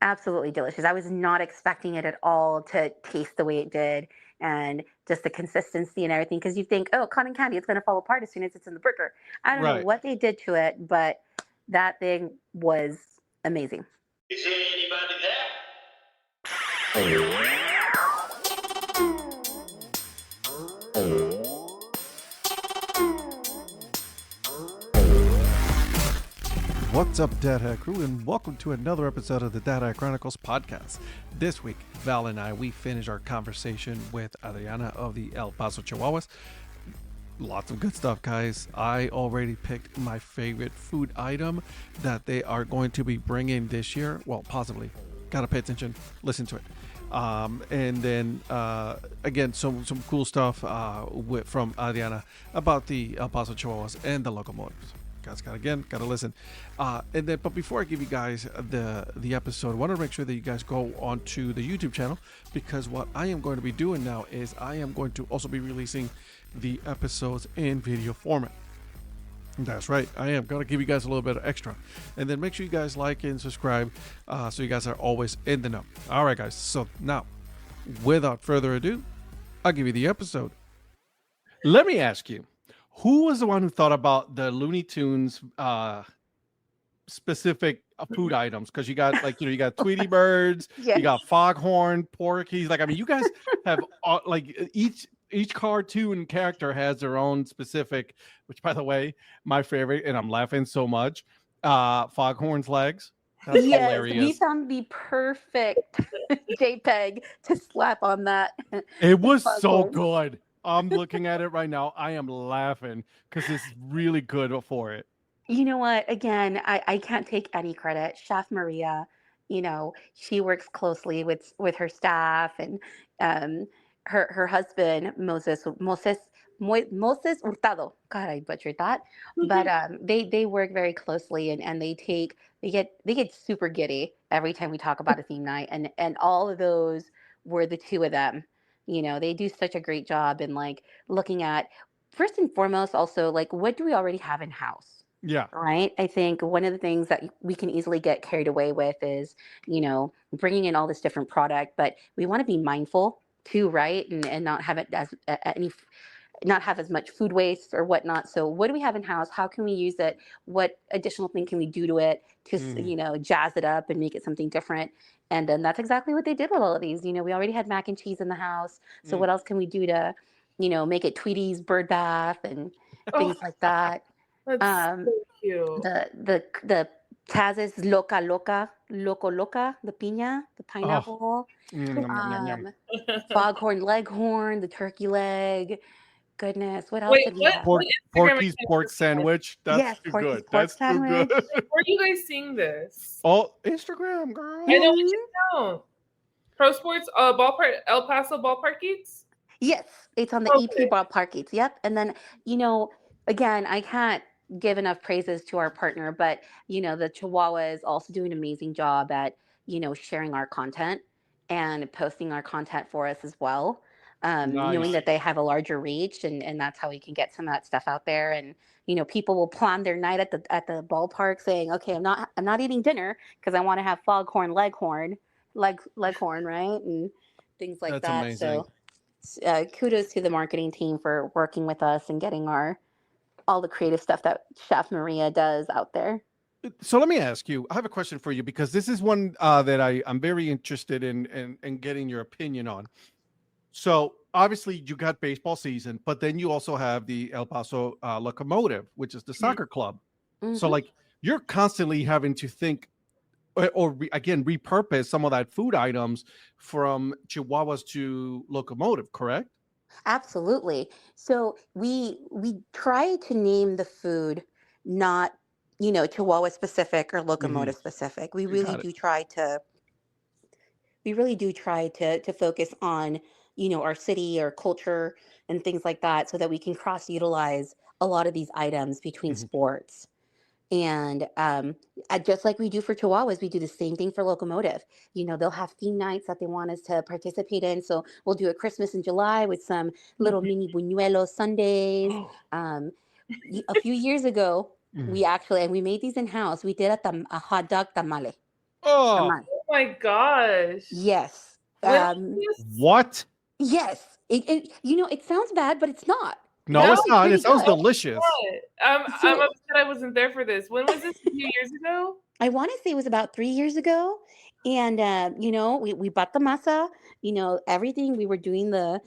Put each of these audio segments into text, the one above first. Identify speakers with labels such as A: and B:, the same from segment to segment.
A: Absolutely delicious. I was not expecting it at all to taste the way it did, and just the consistency and everything. Because you think, oh, cotton candy, it's going to fall apart as soon as it's in the burger. I don't know
B: Right.
A: what they did to it, but that thing was amazing.
C: Is there anybody there?
B: What's up, Dad Hat Crew, and welcome to another episode of the Dad Hat Chronicles podcast. This week, Val and I, we finished our conversation with Adriana of the El Paso Chihuahuas. Lots of good stuff, guys. I already picked my favorite food item that they are going to be bringing this year. Well, possibly. Gotta pay attention. Listen to it. And then again, some cool stuff from Adriana about the El Paso Chihuahuas and the locomotives. Guys, gotta listen. And then, but before I give you guys the episode, I want to make sure that you guys go onto the YouTube channel, because what I am going to be doing now is I am going to also be releasing the episodes in video format. That's right, I am gonna give you guys a little bit of extra, and then make sure you guys like and subscribe, so you guys are always in the know. All right, guys. So now, without further ado, I'll give you the episode. Let me ask you, who was the one who thought about the Looney Tunes specific food items? Because you got you got Tweety Birds,
A: Yes.
B: you got Foghorn, Porkies. Like, I mean, you guys have each cartoon character has their own specific, which, by the way, my favorite, and I'm laughing so much, Foghorn's legs. That's
A: Yes,
B: hilarious.
A: we found the perfect JPEG to slap on that.
B: It was so
A: Foghorn.
B: good. I'm looking at it right now. I am laughing because it's really good for it.
A: You know what? Again, I can't take any credit. Chef Maria, she works closely with her staff, and um, her husband Moses Hurtado. God, I butchered that. But they work very closely, and they get super giddy every time we talk about a theme night, and all of those were the two of them. They do such a great job in like looking at, first and foremost, also like, what do we already have in house?
B: Yeah.
A: Right. I think one of the things that we can easily get carried away with is, bringing in all this different product, but we want to be mindful too, right? And not have it not have as much food waste or whatnot. So what do we have in house? How can we use it? What additional thing can we do to it to, jazz it up and make it something different? And then that's exactly what they did with all of these. We already had mac and cheese in the house. So what else can we do to, make it Tweety's bird bath and things like that?
D: That's so cute.
A: The Taz's Loco Loca, the piña, the pineapple, foghorn leghorn, the turkey leg. Goodness, what else did we have?
B: Porky's pork sandwich. That's too good. That's too good.
D: Where are you guys seeing this?
B: Oh, Instagram, girl.
D: I know, we should know. Pro Sports, ballpark, El Paso Ballpark Eats.
A: Yes, it's on the EP Ballpark Eats. Yep, and then again, I can't give enough praises to our partner, but the Chihuahua is also doing an amazing job at sharing our content and posting our content for us as well.
B: Nice.
A: Knowing that they have a larger reach, and that's how we can get some of that stuff out there. And people will plan their night at the ballpark saying, okay, I'm not eating dinner because I want to have foghorn leghorn, right, and things like
B: That's
A: that.
B: amazing.
A: So kudos to the marketing team for working with us and getting all the creative stuff that Chef Maria does out there.
B: So let me ask you, I have a question for you, because this is one that I'm very interested in getting your opinion on. So obviously you got baseball season, but then you also have the El Paso Locomotive, which is the soccer club.
A: Mm-hmm.
B: So like, you're constantly having to think again, repurpose some of that food items from Chihuahuas to Locomotive, correct?
A: Absolutely. So we try to name the food not, Chihuahua specific or locomotive specific. We really do try to focus on, our city or culture and things like that, so that we can cross utilize a lot of these items between sports. And just like we do for Chihuahuas, we do the same thing for Locomotive. They'll have theme nights that they want us to participate in. So we'll do a Christmas in July with some little mini buñuelos Sundays. A few years ago, we made these in house. We did a hot dog tamale.
B: Oh,
D: my gosh.
A: Yes.
D: When was this?
B: What?
A: Yes. It sounds bad, but it's not. It's
B: No,
D: No,
B: it's
A: actually
B: not. It
A: pretty
B: sounds
A: good.
B: delicious.
D: I'm
A: So
D: upset I wasn't there for this. When was this? A few years ago?
A: I want to say it was about 3 years ago. And, we bought the masa, everything. We were doing the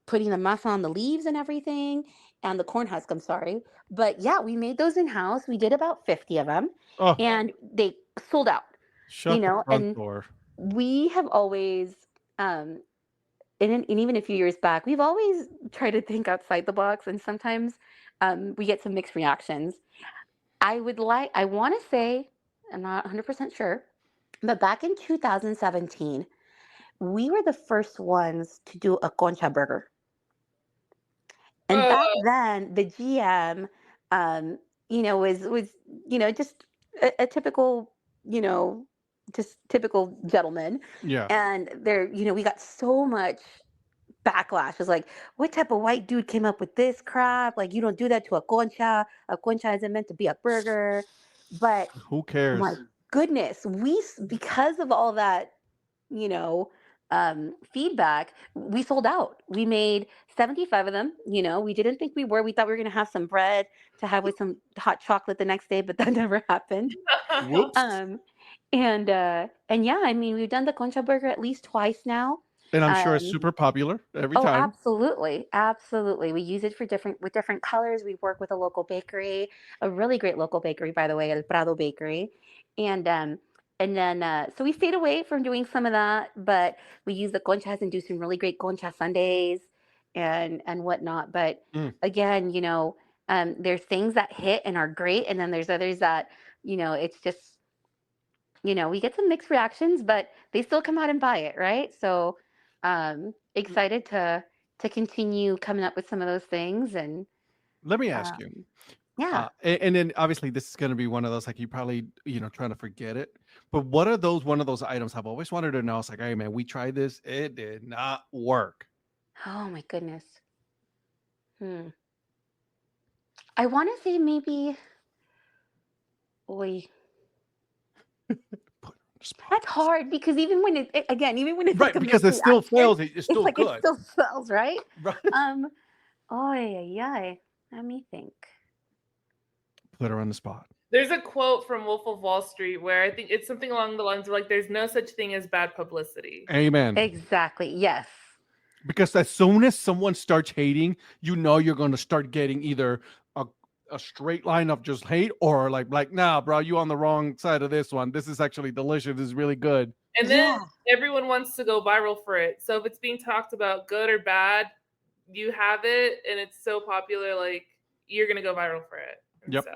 A: putting the masa on the leaves and everything, and the corn husk, I'm sorry. But yeah, we made those in house. We did about 50 of them,
B: Oh,
A: and they sold out,
B: shut the front
A: and
B: door.
A: we have always, um, and even a few years back, we've always tried to think outside the box, and sometimes we get some mixed reactions. I want to say, I'm not 100% sure, but back in 2017, we were the first ones to do a concha burger. And
D: Uh,
A: back then, the GM, um, was just a typical, you know, just typical gentleman.
B: Yeah.
A: And we got so much backlash. It's like, what type of white dude came up with this crap? Like, you don't do that to a concha. A concha isn't meant to be a burger. But
B: Who
A: my
B: cares?
A: goodness, because of all that, you know, feedback, we sold out. We made 75 of them. We didn't think we were. We thought we were going to have some bread to have with some hot chocolate the next day, but that never happened.
B: Whoops.
A: Um, and yeah, I mean, we've done the concha burger at least twice now.
B: And I'm sure it's
A: Um,
B: super popular every
A: Oh,
B: time.
A: absolutely. Absolutely. We use it with different colors. We work with a local bakery, a really great local bakery, by the way, El Prado Bakery. And then so we stayed away from doing some of that, but we use the conchas and do some really great concha sundaes and whatnot. But
B: Mm.
A: again, there's things that hit and are great, and then there's others that, it's just, we get some mixed reactions, but they still come out and buy it, right? So, excited to continue coming up with some of those things, and
B: Let me ask you.
A: um, yeah.
B: And then obviously this is going to be one of those like you probably trying to forget it. But what are those one of those items I've always wanted to know? It's like, hey man, we tried this, it did not work.
A: Oh my goodness. Hmm. I want to say maybe. Boy,
B: Put it on the spot.
A: that's hard because even when it's like
B: Right,
A: a
B: because
A: mixed
B: it still
A: reaction,
B: fails. It's
A: it's
B: still
A: like it
B: good.
A: still smells, right?
B: Right.
A: Um. Oh yeah. Let me think.
B: Put her on the spot.
D: There's a quote from Wolf of Wall Street where I think it's something along the lines of like, "There's no such thing as bad publicity."
B: Amen.
A: Exactly. Yes.
B: Because as soon as someone starts hating, you're going to start getting either a, a straight line of just hate or like, nah, bro, you on the wrong side of this one. This is actually delicious. This is really good.
D: And then
A: Yeah.
D: everyone wants to go viral for it. So if it's being talked about, good or bad, you have it, and it's so popular, like you're gonna go viral for it. And
B: Yep.
D: so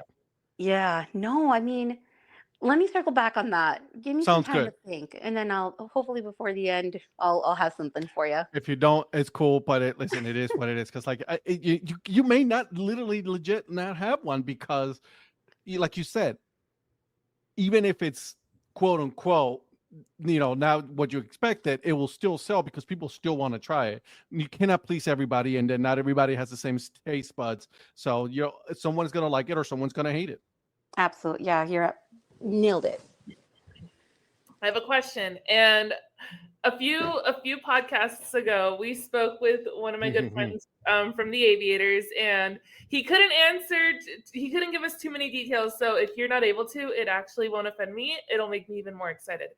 A: Yeah. No, I mean, let me circle back on that. Give me some
B: Sounds
A: time
B: good.
A: to think, and then I'll hopefully before the end, I'll have something for you.
B: If you don't, it's cool. But listen, it is what it is. Because like you may not literally legit not have one because, like you said, even if it's quote unquote, now what you expected, it will still sell because people still want to try it. You cannot please everybody, and then not everybody has the same taste buds. So someone's gonna like it or someone's gonna hate it.
A: Absolutely. Yeah, nailed it.
D: I have a question. And a few podcasts ago, we spoke with one of my good friends from the Aviators, and he couldn't he couldn't give us too many details. So if you're not able to, it actually won't offend me. It'll make me even more excited.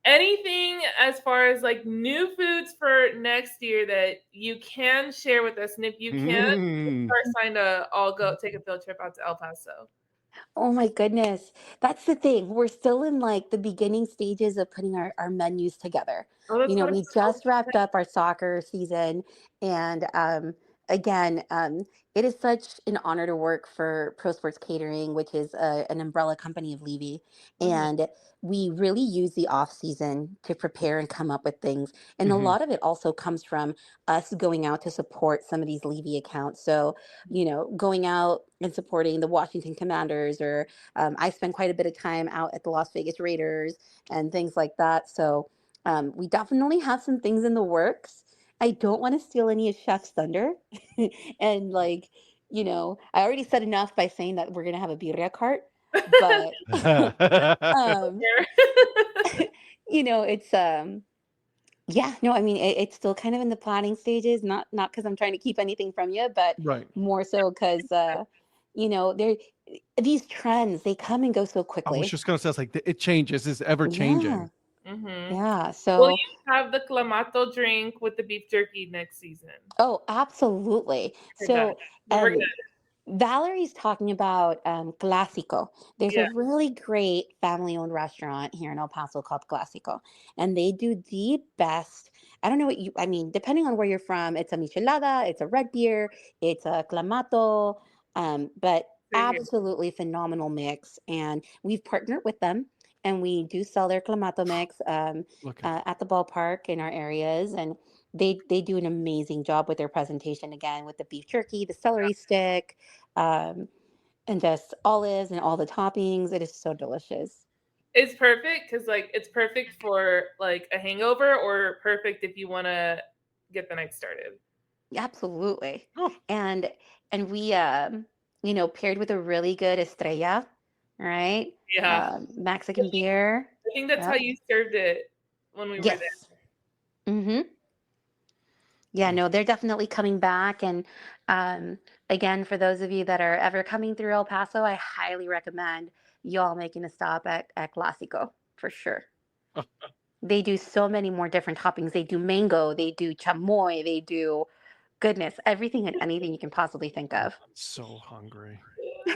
D: Anything as far as like new foods for next year that you can share with us, and if you can, our sign to all go take a field trip out to El Paso.
A: Oh my goodness. That's the thing. We're still in like the beginning stages of putting our menus together.
D: Oh, that's what I'm
A: We
D: so
A: just wrapped up our soccer season. And again, it is such an honor to work for Pro Sports Catering, which is an umbrella company of Levy.
D: Mhm.
A: And we really use the off season to prepare and come up with things. And a
B: Mhm.
A: lot of it also comes from us going out to support some of these Levy accounts. So, going out and supporting the Washington Commanders, or I spend quite a bit of time out at the Las Vegas Raiders and things like that. So we definitely have some things in the works. I don't want to steal any of Chef's thunder. And I already said enough by saying that we're going to have a birria cart, but um,
D: There.
A: it's yeah, no, I mean it's still kind of in the planning stages. Not because I'm trying to keep anything from you, but
B: Right.
A: more so because there these trends they come and go so
B: I was
A: quickly.
B: just gonna say, it's like it changes, it's ever
A: Yeah,
B: changing.
D: Mm-hmm.
A: yeah.
D: Will
A: So
D: you have the clamato drink with the beef jerky next season?
A: oh, absolutely.
D: We're done.
A: So
D: We're
A: um,
D: good.
A: Valerie's talking about Clásico. There's a
D: Yeah.
A: really great family-owned restaurant here in El Paso called Clásico, and they do the best. I don't know what I mean, depending on where you're from, it's a michelada, it's a red beer, it's a clamato, but
D: Same here.
A: absolutely phenomenal mix. And we've partnered with them, and we do sell their clamato mix
B: Look at
A: at the ballpark in our areas, and they do an amazing job with their presentation again with the beef jerky, the celery stick, um, and just olives and all the toppings. It is so delicious.
D: It's perfect because like it's perfect for like a hangover or perfect if you want to get the night started.
A: Absolutely.
B: oh,
A: And we paired with a really good estrella, right?
D: Yeah.
A: Mexican beer.
D: I think that's how
A: Yep.
D: you served it when we were there.
A: Yes. Mm-hmm. Yeah,
B: oh,
A: no, they're definitely coming back. And um, again, for those of you that are ever coming through El Paso, I highly recommend y'all making a stop at Clásico for sure.
B: oh,
A: They do so many more different toppings. They do mango, they do chamoy, they do goodness, everything and anything you can possibly think of.
B: I'm so hungry.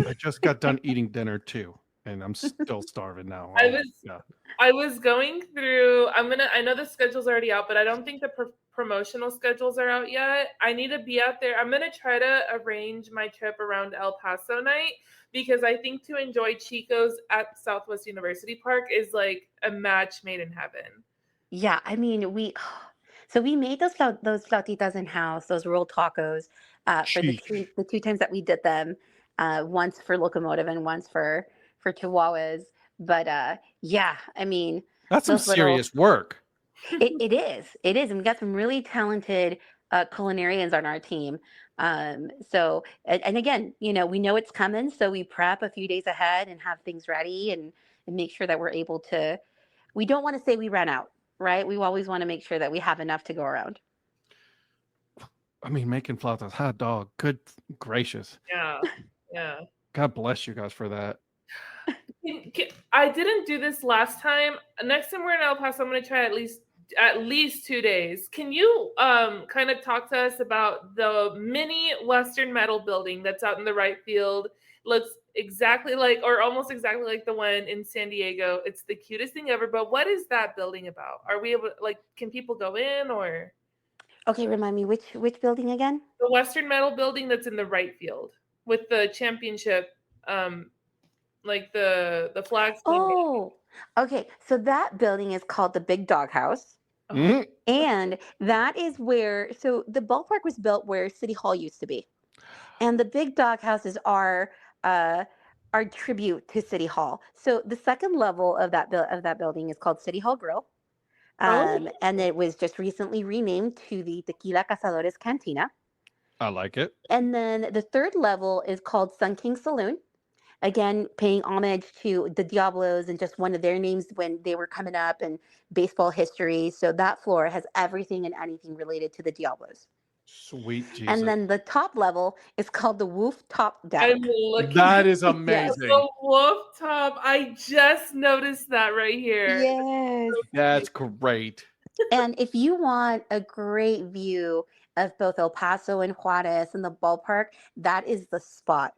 B: I just got done eating dinner too, and I'm still starving now.
D: I
B: Oh my
D: was
B: god.
D: I was going through. I know the schedule's already out, but I don't think the promotional schedules are out yet. I need to be out there. I'm gonna try to arrange my trip around El Paso night because I think to enjoy Chico's at Southwest University Park is like a match made in heaven.
A: Yeah, I mean, so we made those flautitas in house, those rolled tacos, for the
B: Sheesh.
A: two times that we did them, once for Locomotive and once for Chihuahuas. But yeah, I mean,
B: That's some
A: those little
B: serious work.
A: it is, and we got some really talented culinarians on our team. So and again, we know it's coming, so we prep a few days ahead and have things ready and make sure that we're able to. We don't want to say we ran out, right? We always want to make sure that we have enough to go around.
B: I mean, making flautas, hot dog. Good gracious.
D: Yeah, yeah.
B: God bless you guys for that.
D: I didn't do this last time. Next time we're in El Paso, I'm going to try at least 2 days. Can you kind of talk to us about the mini Western Metal building that's out in the right field? Looks exactly like, or almost exactly like the one in San Diego. It's the cutest thing ever. But what is that building about? Are we able, like, can people go in or
A: Okay, remind me which building again?
D: the Western Metal building that's in the right field with the championship, like the flags being made?
A: Oh, okay. So that building is called the Big Dog House.
D: Oh,
B: Mhm.
A: And that is where, so the ballpark was built where City Hall used to be. And the Big Dog House is uh, our tribute to City Hall. So the second level of that building is called City Hall Grill.
D: oh,
A: And it was just recently renamed to the Tequila Cazadores Cantina.
B: I like it.
A: And then the third level is called Sun King Saloon. Again, paying homage to the Diablos and just one of their names when they were coming up and baseball history. So that floor has everything and anything related to the Diablos.
B: Sweet
A: And
B: Jesus.
A: then the top level is called the Woof Top
D: I'm
A: Deck.
D: looking
B: That is
A: Yes.
D: at
B: amazing.
D: the wolf top. I just noticed that right here.
A: Yes.
B: That's great.
A: And if you want a great view of both El Paso and Juarez and the ballpark, that is the spot.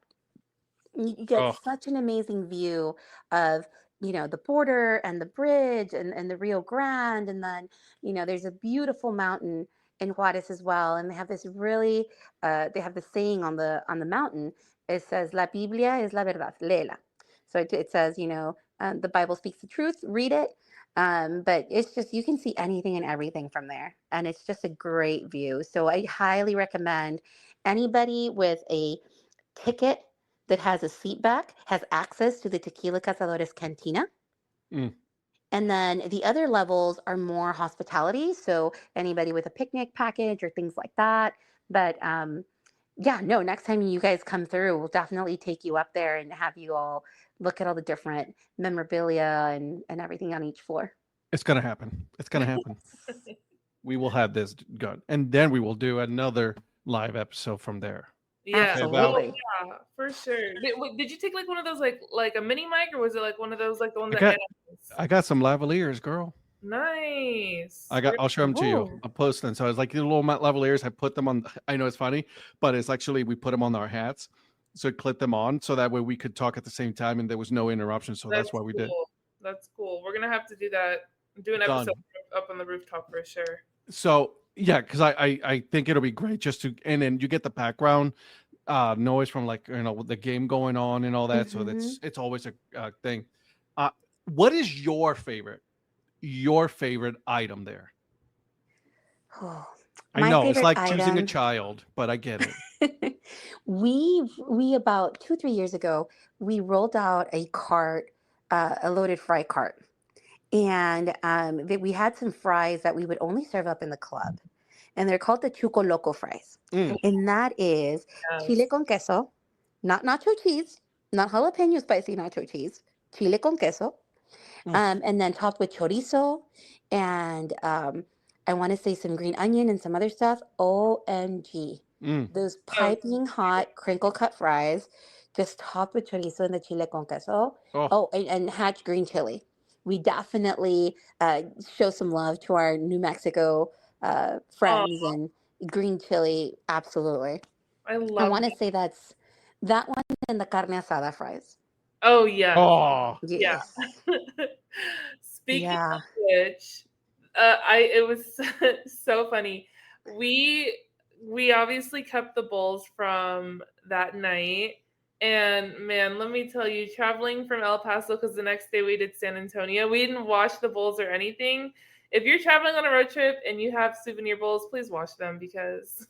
A: You get
B: Oh,
A: such an amazing view of the border and the bridge and the Rio Grande, and then there's a beautiful mountain in Juarez as well, and they have this really they have the saying on the mountain. It says La Biblia es la verdad, léela. So it says the Bible speaks the truth, read it. But it's just you can see anything and everything from there, and it's just a great view. So I highly recommend anybody with a ticket that has a seat back has access to the Tequila Cazadores Cantina.
B: mm.
A: And then the other levels are more hospitality. So anybody with a picnic package or things like that. But yeah, no, next time you guys come through, we'll definitely take you up there and have you all look at all the different memorabilia and everything on each floor.
B: It's gonna happen. It's gonna happen. We will have this done, and then we will do another live episode from there.
D: Yeah.
B: Okay,
D: Oh
B: Val.
A: Absolutely.
D: yeah, for sure. Did you take like one of those like a mini mic, or was it like one of those like the ones
B: I
D: that
B: got
D: Anna has?
B: I got some lavaliers, girl.
D: Nice. We're
B: I'll show them to you.
D: oh,
B: I'll post them. So it's like the little lavaliers. I put them on. I know it's funny, but it's actually we put them on our hats, so clip them on, so that way we could talk at the same time and there was no interruption. So that's
D: that's
B: why we did.
D: cool. That's cool. We're gonna have to do that. Do an
B: Done.
D: episode up on the rooftop for sure.
B: So yeah, because I think it'll be great just to, and then you get the background noise from like the game going on and all that. So
A: Hmm.
B: it's always a thing. What is your favorite item there?
A: Oh,
B: I
A: my
B: know it's
A: favorite
B: like choosing a
A: item.
B: child, but I get it.
A: We about 2 3 years ago we rolled out a cart, a loaded fry cart, and we had some fries that we would only serve up in the club, and they're called the Chuco Loco fries,
B: Mm,
A: and that is chile
D: Yes.
A: con queso, not nacho cheese, not jalapeno spicy nacho cheese, chile con queso,
B: mm,
A: and then topped with chorizo and I want to say some green onion and some other stuff. OMG.
B: mm.
A: Those
D: Oh,
A: piping hot crinkle cut fries, just topped with chorizo and the chile con queso.
B: Oh,
A: Oh, and hatch green chili. We definitely show some love to our New Mexico
D: oh,
A: friends and green chili. Absolutely.
D: I
A: I
D: love
A: want to
D: that.
A: say that's that one and the carne asada fries.
D: Oh yes.
B: oh,
D: Yeah.
A: Yes.
D: Speaking
A: Yeah.
D: of which, it was so funny. We we obviously kept the bowls from that night, and man, let me tell you, traveling from El Paso because the next day we did San Antonio, we didn't wash the bowls or anything. If you're traveling on a road trip and you have souvenir bowls, please wash them because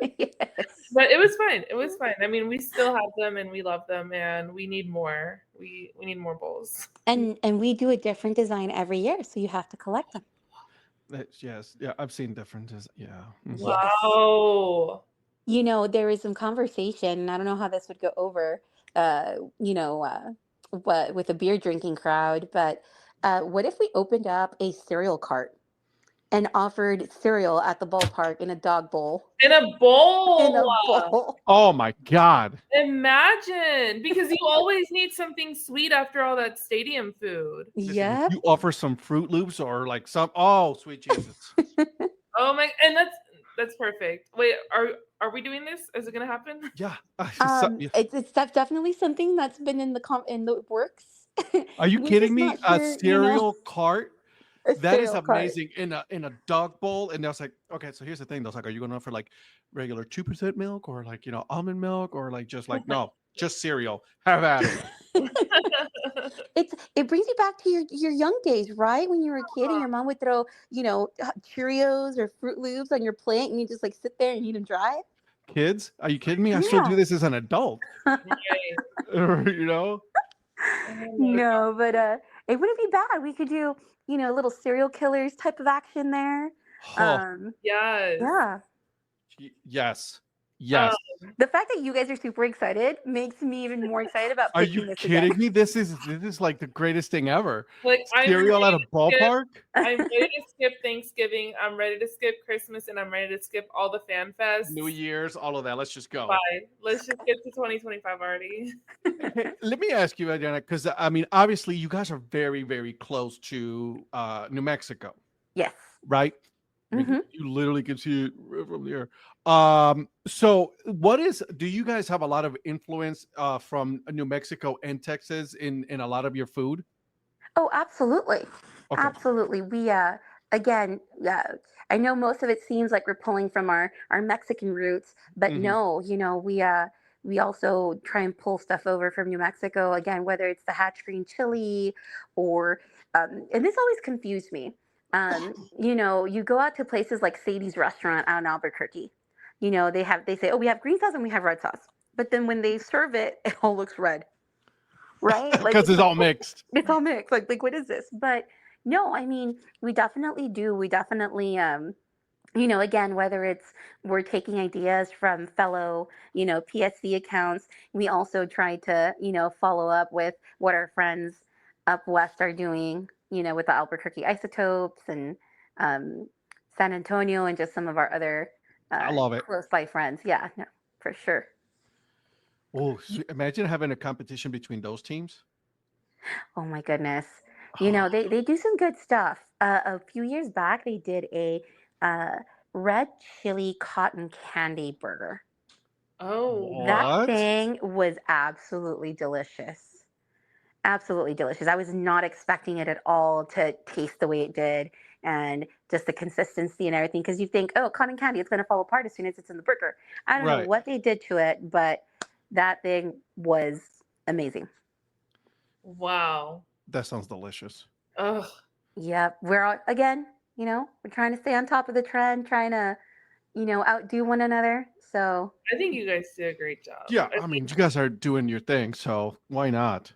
A: Yes.
D: but it was fine. It was fine. I mean, we still have them and we love them and we need more. We need more bowls.
A: And we do a different design every year, so you have to collect them.
B: yes, yeah. I've seen differences. Yeah. Mhm.
A: Yes.
D: Wow.
A: There is some conversation, and I don't know how this would go over, uh, you know, uh, what with a beer drinking crowd, but what if we opened up a cereal cart and offered cereal at the ballpark in a dog bowl?
D: In a
A: In
D: bowl.
A: a bowl.
B: Oh my God,
D: Imagine. Because you always need something sweet after all that stadium food.
B: listen, if
A: Yep.
B: you offer some Fruit Loops or like some, oh sweet Jesus,
D: Oh my, and that's perfect. Wait, are we doing this? Is it gonna happen?
B: yeah. Yeah.
A: It's definitely something that's been in the works.
B: Are you
A: We're
B: kidding
A: just
B: me?
A: not
B: A
A: sure,
B: cereal cart?
A: a
B: That is
A: cereal cart.
B: amazing in a dog bowl. And I was like, okay, so here's the thing. I was like, are you going to offer like regular 2% milk or like almond milk or like just like no, just cereal. Have at it.
A: It brings you back to your young days, right? When you were a kid and your mom would throw, Cheerios or Fruit Loops on your plate and you just like sit there and eat them dry.
B: Kids, are you kidding me? I still do
A: Yeah.
B: this as an adult.
D: Right.
B: you know?
D: Oh my
A: No, but it wouldn't be bad. We could do, little serial killers type of action there.
B: Oh,
D: yes.
A: Yeah.
B: yes.
D: Um,
B: Yes.
A: The fact that you guys are super excited makes me even more excited about
B: Are you
A: picking this again.
B: kidding me? This is like the greatest thing ever.
D: like I'm
B: Cereal at
D: ready
B: a
D: to skip.
B: ballpark?
D: I'm ready to skip Thanksgiving. I'm ready to skip Christmas, and I'm ready to skip all the fan fests.
B: New Year's, all of that. Let's just go.
D: Bye. Let's just get to 2025 already.
B: Hey, let me ask you, Adriana, because I mean, obviously, you guys are very, very close to New Mexico,
A: Yes.
B: right? I mean,
A: Hmm.
B: you literally can see it right from there. So do you guys have a lot of influence from New Mexico and Texas in a lot of your food?
A: Oh, absolutely.
B: Okay.
A: Absolutely. We again, I know most of it seems like we're pulling from our Mexican roots, but
B: Hmm.
A: no, we also try and pull stuff over from New Mexico again, whether it's the hatch green chili or and this always confused me. You go out to places like Sadie's restaurant out in Albuquerque. They say, "Oh, we have green sauce and we have red sauce." But then when they serve it, it all looks red. Right? Like
B: Because
A: it's
B: it's
A: like
B: all mixed.
A: it's all mixed. Like what is this? But no, I mean, we definitely do. We definitely again, whether it's we're taking ideas from fellow, PSC accounts, we also try to, follow up with what our friends up west are doing. with the Albuquerque Isotopes and um, San Antonio and just some of our other
B: I love it.
A: close by friends. Yeah, no, for sure.
B: Oh, imagine having a competition between those teams.
A: Oh my goodness. They do some good stuff. A few years back, they did a uh, red chili cotton candy burger.
D: Oh,
A: That
B: What?
A: thing was absolutely delicious. Absolutely delicious. I was not expecting it at all to taste the way it did and just the consistency and everything. Because you think, oh, cotton candy, it's going to fall apart as soon as it's in the burger. I don't know
B: Right.
A: what they did to it, but that thing was amazing.
D: wow.
B: That sounds delicious.
D: Ugh.
A: Yep. Again, we're trying to stay on top of the trend, trying to, outdo one another. So,
D: I think you guys do a great job.
B: Yeah, I mean, you guys are doing your thing, so why not?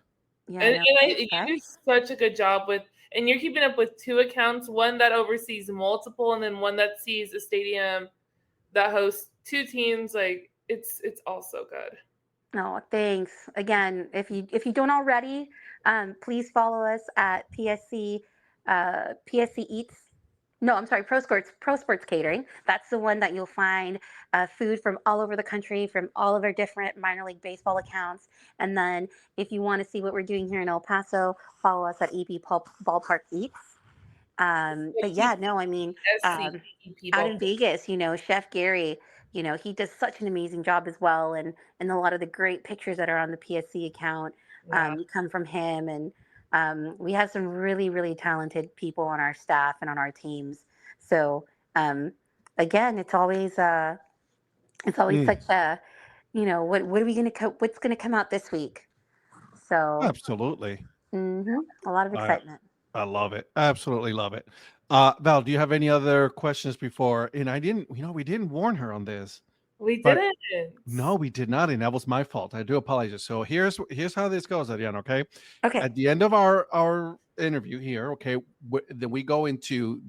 A: yeah,
D: And,
A: I
D: and
A: know.
D: you do such a good job and you're keeping up with two accounts, one that oversees multiple, and then one that sees a stadium that hosts two teams. Like it's all so good.
A: No, thanks. Again, if you don't already, please follow us at PSC Eats. No, I'm sorry, Pro Sports Catering. That's the one that you'll find food from all over the country, from all of our different minor league baseball accounts. And then if you want to see what we're doing here in El Paso, follow us at Ballpark Eats. But yeah, no, I mean, um,
D: SCEP
A: out
D: ball.
A: in Vegas, Chef Gary, he does such an amazing job as well, and a lot of the great pictures that are on the PSC account
D: Wow.
A: come from him, and we have some really, really talented people on our staff and on our teams. So again, it's always such a, what are we gonna what's gonna come out this week? So
B: Absolutely.
A: a lot of
B: I
A: excitement.
B: I love it. Absolutely love it. Val, do you have any other questions before? And we didn't warn her on this,
D: We
B: but
D: didn't.
B: no, we did not, and that was my fault. I do apologize. So here's how this goes, Adriana. Okay,
A: Okay.
B: at the end of our interview here, okay, then we go into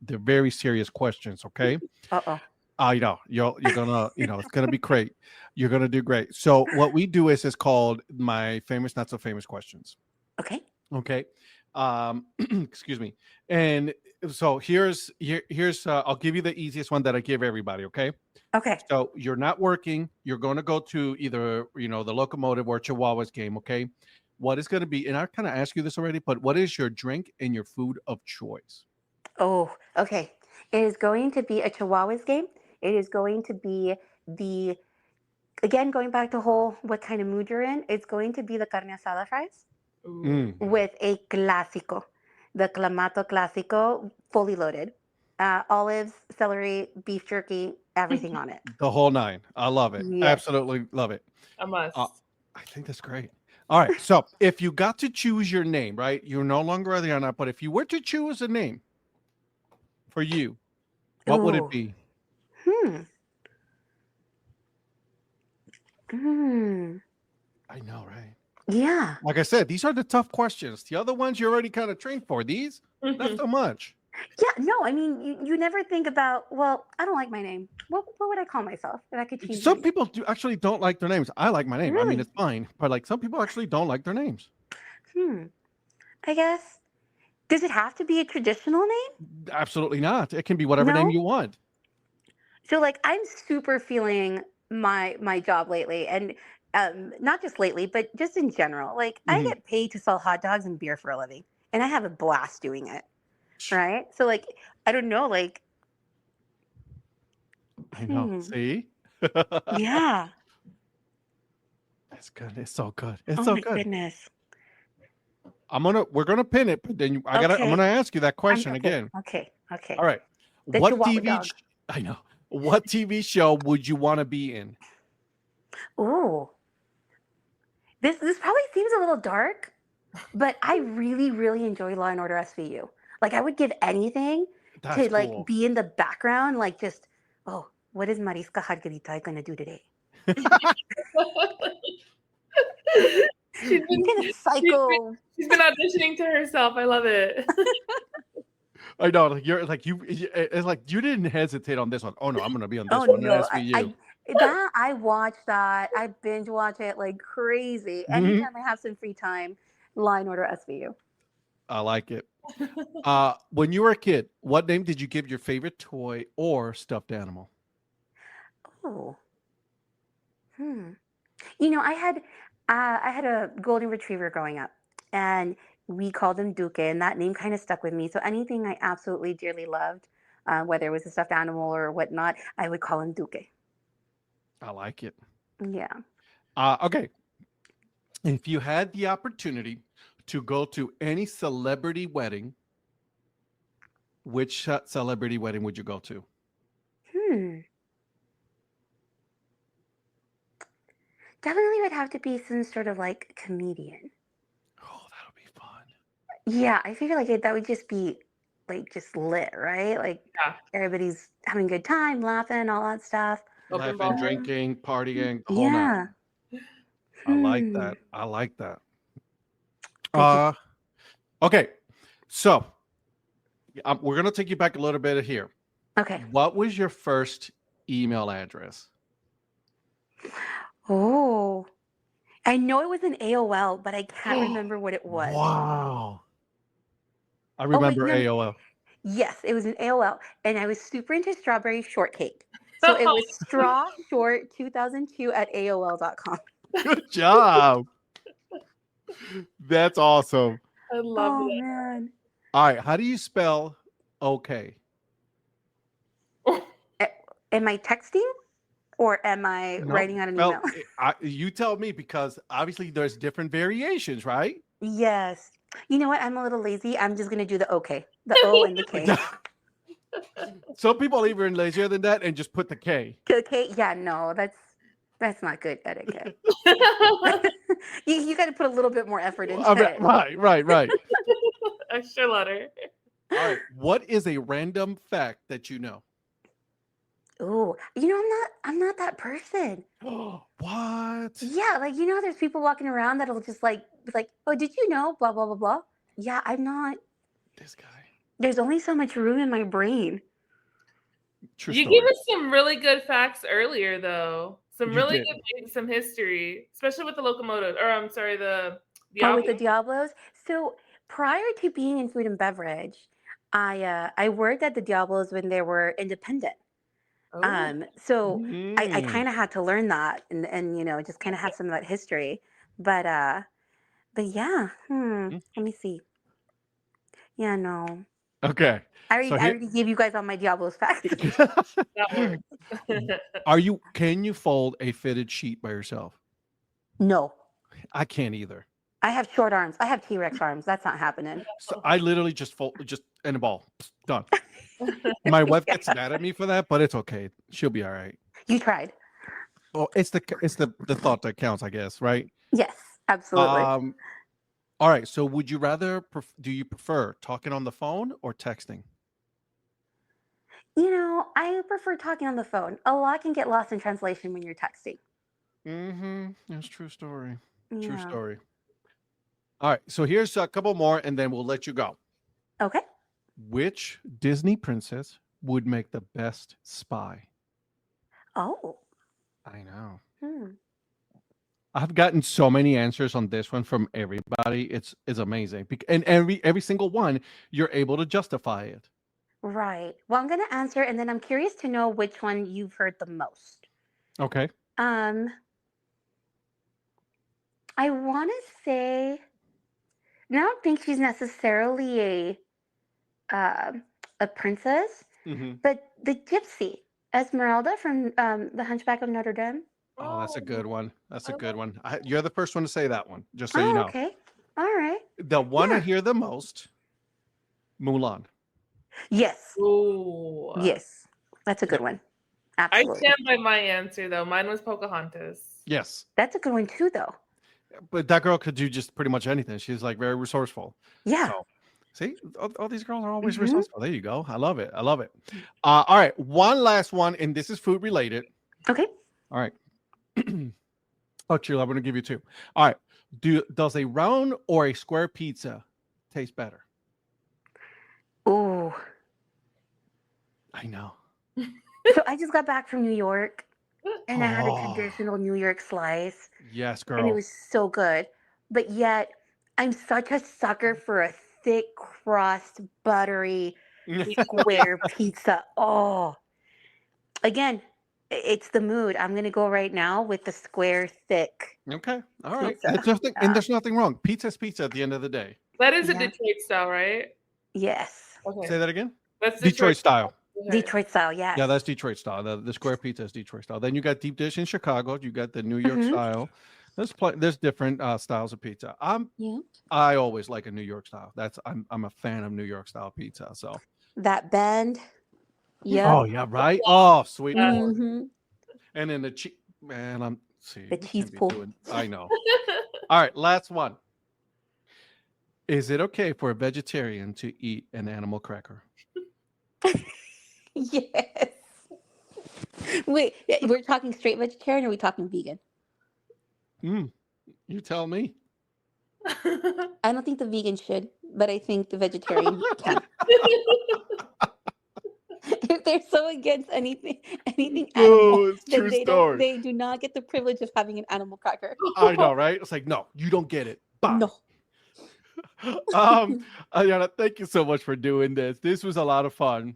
B: the very serious questions. Okay,
A: Uh-oh.
B: I know you're gonna, it's gonna be great. You're gonna do great. So what we do is called my famous, not so famous questions.
A: Okay.
B: Okay. Excuse me. And so here's I'll give you the easiest one that I give everybody. Okay.
A: Okay.
B: So you're not working. You're going to go to either the Locomotive or Chihuahuas game. Okay. What is going to be? And I kind of asked you this already, but what is your drink and your food of choice?
A: Oh, okay. It is going to be a Chihuahuas game. It is going to be the, again, going back to whole what kind of mood you're in, it's going to be the carne asada fries
B: Mm,
A: with a clásico, the clamato clásico, fully loaded. Olives, celery, beef jerky, everything on it.
B: the whole nine. I love it.
A: Yes.
B: Absolutely love it.
D: A must.
B: I think that's great. All right. So if you got to choose your name, right? You're no longer Adriana, but if you were to choose a name for you, what would it
A: Ooh.
B: be?
A: Hmm. Hmm.
B: I know, right?
A: Yeah.
B: Like I said, these are the tough questions. The other ones you're already kind of trained for. These, not so much.
A: Yeah, no, I mean, you never think about, well, I don't like my name. What would I call myself if I could change my
B: Some
A: name?
B: people actually don't like their names. I like my name. I mean,
A: Really?
B: it's fine, but like some people actually don't like their names.
A: I guess. Does it have to be a traditional name?
B: Absolutely not. It can be whatever name
A: No.
B: you want.
A: So like I'm super feeling my job lately, and not just lately, but just in general. Like I
B: Mhm.
A: get paid to sell hot dogs and beer for a living, and I have a blast doing it. Right? So like I don't know, like
B: I know.
A: hmm,
B: See?
A: yeah.
B: It's good. It's so good. It's
A: Oh
B: so
A: my
B: good.
A: goodness.
B: We're gonna pin it, but then I'm
A: Okay.
B: gonna ask you that question
A: Okay.
B: again.
A: Okay.
B: All right.
A: The
B: What
A: Chihuahua
B: TV?
A: dog.
B: I know. What TV show would you want to be in?
A: Ooh. This probably seems a little dark, but I really, really enjoy Law and Order SVU. Like I would give anything
B: That's
A: to like
B: cool.
A: be in the background, like just, oh, what is Mariska Hargitay gonna do today?
D: She's
A: I'm gonna psycho.
D: she's been auditioning to herself. I love it.
B: I know, like you're like it's like you didn't hesitate on this one. Oh no, I'm gonna be on
A: Oh
B: this one in
A: no,
B: SVU.
A: I watch that. I binge watch it like crazy.
B: Mhm.
A: Anytime I have some free time, Law and Order SVU.
B: I like it. When you were a kid, what name did you give your favorite toy or stuffed animal?
A: Oh, hmm. You know, I had a golden retriever growing up, and we called him Duque, and that name kind of stuck with me. So anything I absolutely dearly loved, whether it was a stuffed animal or whatnot, I would call him Duque.
B: I like it.
A: Yeah.
B: Okay. If you had the opportunity to go to any celebrity wedding, which celebrity wedding would you go to?
A: Hmm. Definitely would have to be some sort of like comedian.
B: Oh, that'll be fun.
A: Yeah, I figure like that would just be like just lit, right? Like
D: Yeah.
A: everybody's having a good time, laughing, all that stuff.
D: Open
B: Laughing,
D: ball.
B: drinking, partying, the whole nine.
A: Yeah.
B: I like
A: Hmm.
B: that. I like that.
A: That just
B: Okay. So we're going to take you back a little bit here.
A: okay.
B: What was your first email address?
A: Oh, I know it was an AOL, but I can't remember what it was.
B: Wow. I
A: Oh wait,
B: remember
A: no,
B: AOL.
A: yes, it was an AOL, and I was super into strawberry shortcake. So it was straw short 2002 at AOL.com.
B: Good job. That's awesome.
D: I love
A: Oh man.
B: All right. How do you spell okay?
D: that.
A: Am I texting or am I
B: No,
A: writing out an email?
B: spell. You tell me because obviously there's different variations, right?
A: Yes. You know what? I'm a little lazy. I'm just gonna do the okay, the O and the K.
B: Some people are even lazier than that and just put the K.
A: Okay, yeah, no, that's not good etiquette. You got to put a little bit more effort into it.
B: Right.
D: Extra letter.
B: All right. What is a random fact that you know?
A: Oh, you know, I'm not that person.
B: What?
A: Yeah, like there's people walking around that'll just like be like, oh, did you know? Blah blah blah blah. Yeah, I'm not.
B: This guy.
A: There's only so much room in my brain.
B: True
D: You gave
B: story.
D: us some really good facts earlier, though. Some
B: You
D: really
B: did.
D: good, some history, especially with the locomotive, or I'm sorry, the
A: Oh, with the
D: Diablo.
A: Diablos. So prior to being in food and beverage, I worked at the Diablos when they were independent.
D: Oh,
A: So I
B: Mm.
A: kind of had to learn that and just kind of have some of that history. But yeah, let me see. Yeah, no.
B: Okay.
A: I
B: So
A: already I
B: here
A: already gave you guys all my Diablos facts.
D: that works.
B: can you fold a fitted sheet by yourself?
A: No.
B: I can't either.
A: I have short arms. I have T-Rex arms. That's not happening.
B: So I literally just fold just in a ball. Done. My wife
A: Yeah.
B: gets mad at me for that, but it's okay. She'll be all right.
A: You tried.
B: Well, it's the thought that counts, I guess, right?
A: Yes, absolutely.
B: Um, all right. So would you rather do you prefer talking on the phone or texting?
A: I prefer talking on the phone. A lot can get lost in translation when you're texting.
B: Mm-hmm. That's true story. True
A: Yeah.
B: story. All right. So here's a couple more and then we'll let you go.
A: Okay.
B: Which Disney princess would make the best spy?
A: Oh.
B: I know.
A: Hmm.
B: I've gotten so many answers on this one from everybody. It's amazing. And every single one, you're able to justify it.
A: Right. Well, I'm going to answer, and then I'm curious to know which one you've heard the most.
B: Okay.
A: Um, I want to say, I don't think she's necessarily a princess,
B: Mm-hmm.
A: but the gypsy, Esmeralda from The Hunchback of Notre Dame.
B: Oh, that's a good one. That's a
D: I
B: good
D: love
B: one. You're the first one to say that one, just so you
A: Oh,
B: know.
A: okay. All right.
B: The one I
A: Yeah.
B: hear the most, Mulan.
A: Yes.
D: Ooh.
A: Yes. That's a good one.
D: I
A: Absolutely.
D: stand by my answer though. Mine was Pocahontas.
B: Yes.
A: That's a good one too, though.
B: But that girl could do just pretty much anything. She's like very resourceful.
A: Yeah.
B: So, see, all these girls are always
A: Mhm.
B: resourceful. There you go. I love it. I love it. All right. One last one, and this is food related.
A: Okay.
B: All right. Oh, chill. I'm going to give you two. All right. Does a round or a square pizza taste better?
A: Ooh.
B: I know.
A: So I just got back from New York, and I had a
B: Oh,
A: traditional New York slice,
B: yes,
A: and it
B: girl.
A: was so good. But yet, I'm such a sucker for a thick crust, buttery, square pizza. Oh, again, it's the mood. I'm gonna go right now with the square, thick
B: Okay. All right.
A: pizza.
B: And there's nothing wrong. Pizza's pizza at the end of the day.
D: That is a
A: Yeah.
D: Detroit style, right?
A: Yes,
D: Okay.
B: Say that again.
D: That's
B: Detroit style.
D: Okay.
A: Detroit style. Yes.
B: Yeah, that's Detroit style. The square pizza is Detroit style. Then you got deep dish in Chicago. You got the New York
A: Mhm.
B: style. There's different styles of pizza.
A: Yeah.
B: I always like a New York style. I'm a fan of New York style pizza. So.
A: That bend. Yep.
B: Oh yeah, right. Oh, sweet Lord.
A: hmm
B: And then the cheese. Man, I'm see.
A: The
B: we
A: cheese
B: can't be
A: pull.
B: I know. All right, last one. Is it okay for a vegetarian to eat an animal cracker?
A: Yes. Wait, we're talking straight vegetarian or are we talking vegan?
B: You tell me.
A: I don't think the vegan should, but I think the vegetarian can. If they're so against anything animal,
B: it's true
A: then
B: story.
A: they do not get the privilege of having an animal cracker.
B: I know, right? It's like, no, you don't get it. Bye.
A: No.
B: Ayana, thank you so much for doing this. This was a lot of fun.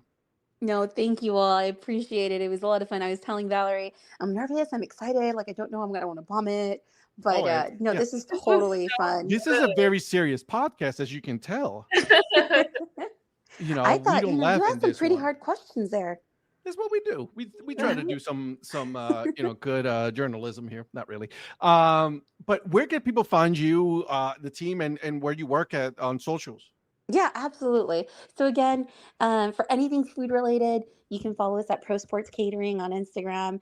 A: No, thank you all. I appreciate it. It was a lot of fun. I was telling Valerie, I'm nervous, I'm excited, like I don't know, I'm gonna want to vomit. But no,
B: yeah.
A: this is totally fun.
B: This is a very serious podcast, as you can tell. You know,
A: I thought
B: we don't
A: you
B: laugh in
A: had some
B: this
A: pretty
B: one.
A: hard questions there.
B: That's what we do. We try to do some good journalism here. Not really. But where can people find you, the team, and where you work at on socials?
A: Yeah, absolutely. So again, for anything food related, you can follow us at Pro Sports Catering on Instagram.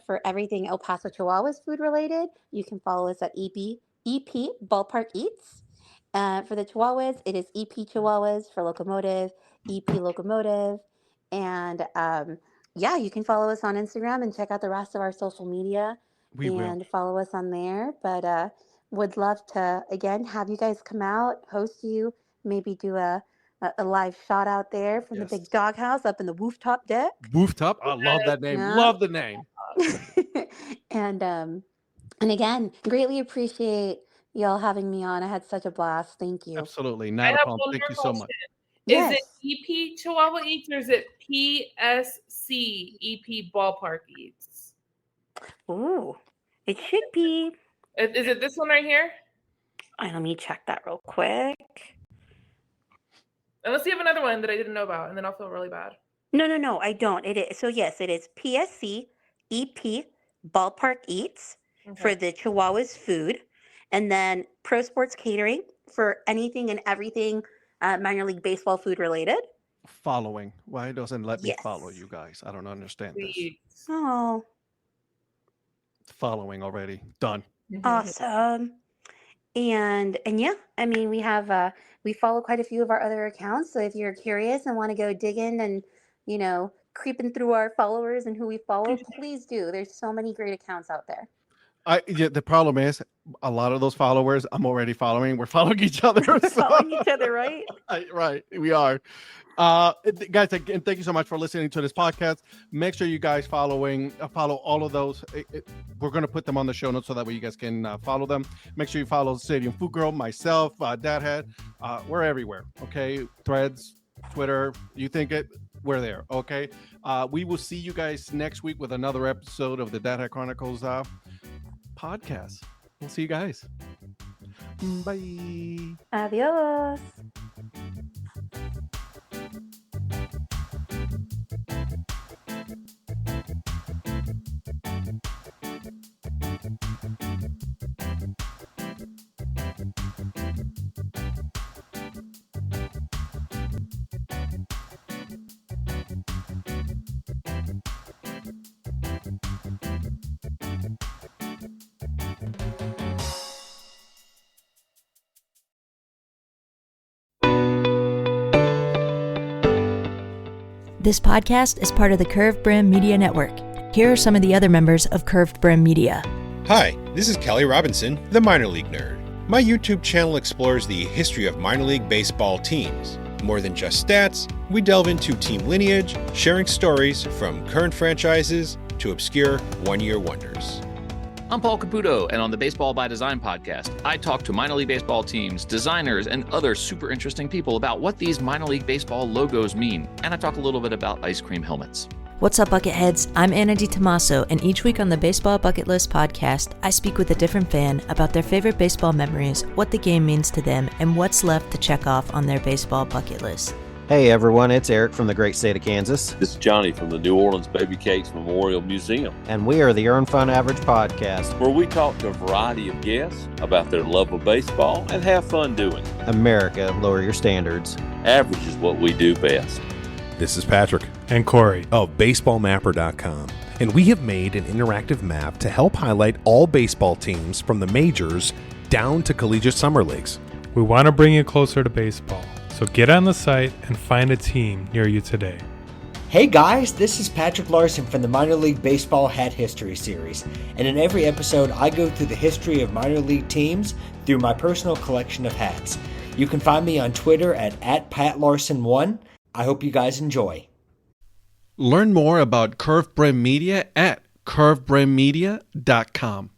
A: For everything El Paso Chihuahuas food related, you can follow us at EP Ballpark Eats. For the Chihuahuas, it is EP Chihuahuas. For Locomotive, EP Locomotive. And yeah, you can follow us on Instagram and check out the rest of our social media
B: We will.
A: and follow us on there. But would love to, again, have you guys come out, host you, maybe do a live shot out there from the
B: Yes.
A: big doghouse up in the rooftop deck.
B: Rooftop. I love that name.
A: Yeah.
B: Love the name.
A: And again, greatly appreciate y'all having me on. I had such a blast. Thank you.
B: Absolutely.
D: I
B: Not a
D: have
B: problem.
D: one
B: Thank
D: more
B: you so
D: question.
B: much.
A: Yes.
D: Is it EP Chihuahua Eats or is it PSC EP Ballpark Eats?
A: Ooh, it should be.
D: Is it this one right here?
A: Let me check that real quick.
D: Unless you have another one that I didn't know about, and then I'll feel really bad.
A: No, I don't. It is. So yes, it is PSC EP Ballpark Eats for the Chihuahuas food, and then Pro Sports Catering for anything and everything minor league baseball food related.
B: Following. Why doesn't let me
A: Yes.
B: follow you guys? I don't understand this.
D: Sweet.
A: Oh,
B: Following already. Done.
A: awesome. And yeah, I mean, we follow quite a few of our other accounts. So if you're curious and want to go dig in and, creeping through our followers and who we follow, please do. There's so many great accounts out there.
B: The problem is a lot of those followers I'm already following. We're following each other.
A: We're following each other, right?
B: Right. We are. Guys, again, thank you so much for listening to this podcast. Make sure you guys follow all of those. We're going to put them on the show notes so that way you guys can follow them. Make sure you follow Stadium Food Girl, myself, Dadhead. We're everywhere. Okay. Threads, Twitter. You think it? We're there. Okay. We will see you guys next week with another episode of the Dadhead Chronicles podcast. We'll see you guys. Bye.
A: Adios.
E: This podcast is part of the Curved Brim Media Network. Here are some of the other members of Curved Brim Media.
F: Hi, this is Kelly Robinson, the Minor League Nerd. My YouTube channel explores the history of minor league baseball teams. More than just stats, we delve into team lineage, sharing stories from current franchises to obscure one-year wonders.
G: I'm Paul Caputo, and on the Baseball by Design podcast, I talk to minor league baseball teams, designers, and other super interesting people about what these minor league baseball logos mean, and I talk a little bit about ice cream helmets.
E: What's up, Bucketheads? I'm Anna DiTomaso, and each week on the Baseball Bucket List podcast, I speak with a different fan about their favorite baseball memories, what the game means to them, and what's left to check off on their baseball bucket list.
H: Hey everyone, it's Eric from the great state of Kansas.
I: This is Johnny from the New Orleans Baby Cakes Memorial Museum.
H: And we are the Earn Fun Average podcast,
I: where we talk to a variety of guests about their love of baseball and have fun doing it.
H: America, lower your standards.
I: Average is what we do best.
F: This is Patrick
J: and Corey
F: of BaseballMapper.com, and we have made an interactive map to help highlight all baseball teams from the majors down to collegiate summer leagues.
J: We want to bring you closer to baseball, so get on the site and find a team near you today.
K: Hey guys, this is Patrick Larson from the Minor League Baseball Hat History Series, and in every episode I go through the history of minor league teams through my personal collection of hats. You can find me on Twitter at @PatLarson1. I hope you guys enjoy.
B: Learn more about Curved Brim Media at curvedbrimmedia.com.